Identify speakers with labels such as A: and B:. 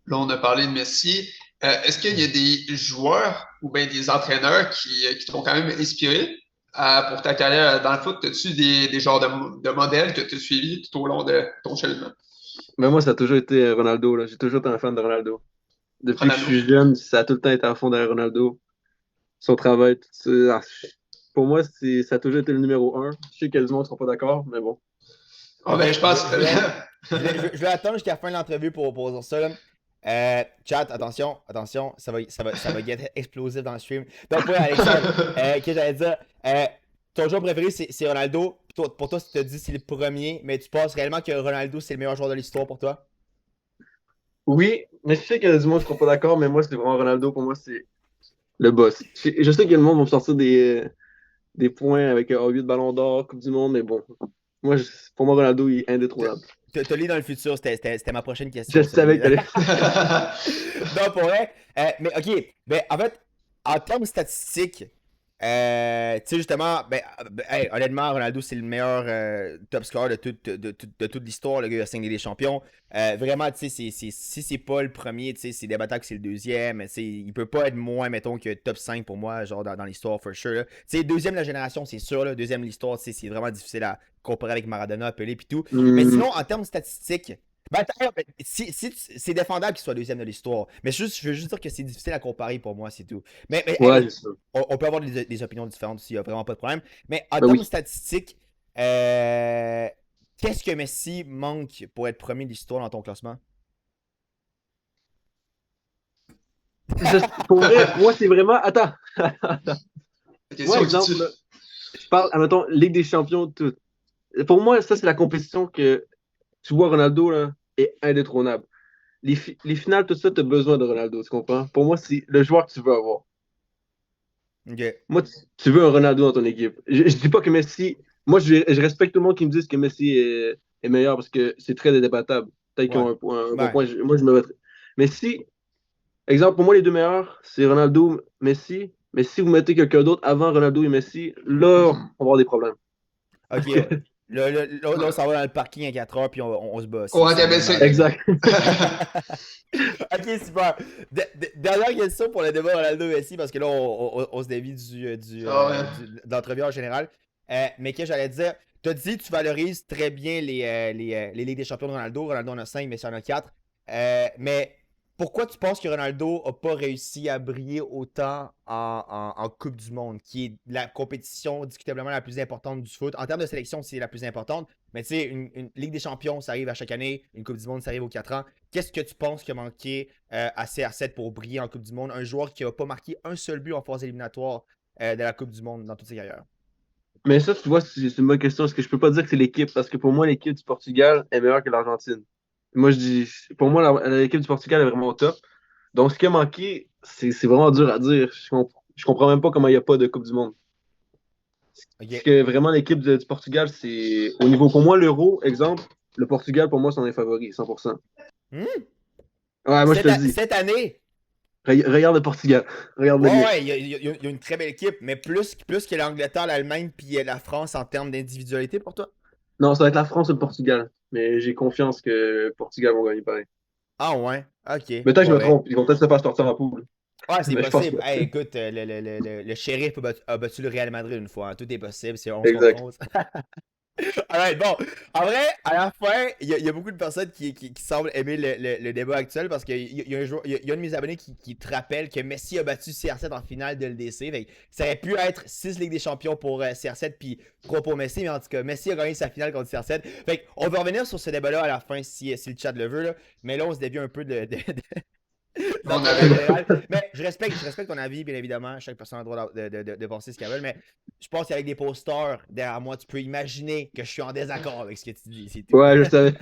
A: Là, on a parlé de Messi. Est-ce qu'il y a des joueurs ou bien des entraîneurs qui t'ont quand même inspiré pour ta carrière dans le foot? As-tu des genres de modèles que tu as suivis tout au long de ton cheminement?
B: Mais moi, ça a toujours été Ronaldo, là. J'ai toujours été un fan de Ronaldo. Depuis que je
A: Ronaldo.
B: suis jeune, ça a tout le temps été à fond derrière Ronaldo. Son travail, tout ça. Pour moi, ça a toujours été le numéro un. Je sais que les gens ne seront pas d'accord, mais bon.
A: Ah, ben, je pense.
C: Je vais attendre jusqu'à la fin de l'entrevue pour dire ça. Là. Chat, attention, attention, ça va get explosif dans le stream. Donc, ouais, Alexandre, qu'est-ce que j'allais dire? Ton joueur préféré, c'est Ronaldo. Pour toi, tu te dis c'est le premier, mais tu penses réellement que Ronaldo, c'est le meilleur joueur de l'histoire pour toi?
B: Oui, mais je sais que les gens ne seront pas d'accord, mais moi, c'est vraiment Ronaldo. Pour moi, c'est le boss. Je sais que le monde va me sortir des points avec 8 ballons d'or, Coupe du Monde, mais bon. Moi, pour moi, Ronaldo, il est indétrônable.
C: Te lis dans le futur, c'était ma prochaine
B: Je
C: question, ça,
B: savais que t'allais.
C: Non, pour vrai. Mais ok, ben, en fait, en termes statistiques, tu sais, justement, hey, honnêtement, Ronaldo, c'est le meilleur top scorer de toute l'histoire. Le gars, il a 5 Ligue des Champions. Vraiment, tu sais, si c'est pas le premier, tu sais, c'est débattable que c'est le deuxième. Tu sais, il peut pas être moins, mettons, que top 5 pour moi, genre dans l'histoire, for sure. Tu sais, deuxième de la génération, c'est sûr. Là, deuxième de l'histoire, tu sais, c'est vraiment difficile à comparer avec Maradona, Pelé, puis tout. Mais
B: Hmm,
C: sinon, en termes statistiques, ben, d'ailleurs, c'est défendable qu'il soit deuxième de l'histoire. Mais je veux juste dire que c'est difficile à comparer pour moi, c'est tout. Mais
B: ouais,
C: hey,
B: c'est ça.
C: on peut avoir des opinions différentes aussi, il n'y a vraiment pas de problème. Mais en
B: Ben
C: termes
B: oui.
C: statistiques, qu'est-ce que Messi manque pour être premier de l'histoire dans ton classement?
B: Pour vrai, moi, c'est vraiment. Attends. Moi,
A: Question qui tue.
B: exemple, là, je parle, admettons, Ligue des Champions, tout. Pour moi, ça, c'est la compétition que tu vois Ronaldo, là, est indétrônable. Les finales, tout ça, tu as besoin de Ronaldo, tu comprends? Pour moi, c'est le joueur que tu veux avoir.
C: Ok.
B: Moi, tu veux un Ronaldo dans ton équipe. Je dis pas que Messi. Moi, je respecte tout le monde qui me dise que Messi est meilleur parce que c'est très débattable. Peut-être qu'ils
C: Ouais.
B: ont un bon
C: Ouais.
B: point. Moi, je me mettrais. Mais si, exemple, pour moi, les deux meilleurs, c'est Ronaldo, Messi. Mais si vous mettez quelqu'un d'autre avant Ronaldo et Messi, là, on va avoir des problèmes.
C: Ok. Là, on s'en va dans le parking à 4 heures puis on se bat
A: Ouais,
C: si on est
A: mais
C: mal
A: c'est.
C: d'accord.
B: Exact.
C: Ok, super. Dernière question pour le débat Ronaldo-Messi, parce que là, on se dévie
A: Ah ouais.
C: de l'entrevue en général. Mais que j'allais dire, tu as dit que tu valorises très bien les Ligues des Champions de Ronaldo. Ronaldo en a 5, Messi en a 4. Mais pourquoi tu penses que Ronaldo n'a pas réussi à briller autant en Coupe du Monde, qui est la compétition discutablement la plus importante du foot? En termes de sélection, c'est la plus importante. Mais tu sais, une Ligue des Champions, ça arrive à chaque année. Une Coupe du Monde, ça arrive aux 4 ans. Qu'est-ce que tu penses qui a manqué à CR7 pour briller en Coupe du Monde? Un joueur qui n'a pas marqué un seul but en phase éliminatoire de la Coupe du Monde dans toute sa carrière.
B: Mais ça, tu vois, c'est une bonne question. Parce que je peux pas dire que c'est l'équipe. Parce que pour moi, l'équipe du Portugal est meilleure que l'Argentine. Moi, je dis, pour moi, l'équipe du Portugal est vraiment au top. Donc, ce qui a manqué, c'est vraiment dur à dire. Je comprends même pas comment il n'y a pas de Coupe du Monde. Parce
C: OK.
B: que vraiment, l'équipe du Portugal, c'est au niveau, pour moi, l'Euro, exemple, le Portugal, pour moi, c'en est favori, 100%.
C: Hmm?
B: Ouais, moi, je te le dis.
C: Cette année,
B: Regarde le Portugal. Regarde-le
C: ouais,
B: bien.
C: ouais, il y a une très belle équipe, mais plus que l'Angleterre, l'Allemagne puis la France en termes d'individualité pour toi?
B: Non, ça va être la France ou le Portugal. Mais j'ai confiance que le Portugal vont gagner pareil.
C: Ah ouais, ok,
B: Mais peut-être que je
C: bon
B: me
C: ben.
B: trompe. Ils vont peut-être se faire sortir en poule.
C: Ouais, c'est
B: Mais je pense pas.
C: possible. Hey, écoute, le shérif a battu le Real Madrid une fois, hein. Tout est possible, c'est 11 contre
B: Exact.
C: 11. Alright, bon. En vrai, à la fin, il y a beaucoup de personnes qui semblent aimer le débat actuel parce qu'il y a un de mes abonnés qui te rappelle que Messi a battu CR7 en finale de LDC. Fait que ça aurait pu être 6 Ligues des Champions pour CR7 puis 3 pour Messi, mais en tout cas, Messi a gagné sa finale contre CR7. Fait on va revenir sur ce débat-là à la fin si le chat le veut. Là. Mais là, on se dévie un peu
A: On
C: l'entrevue en
A: avait.
C: général. Mais je respecte ton avis, bien évidemment. Chaque personne a le droit de penser ce qu'elle veut. Mais je pense qu'avec des posters derrière moi, tu peux imaginer que je suis en désaccord avec ce que tu dis. C'est tout.
B: Ouais, je savais.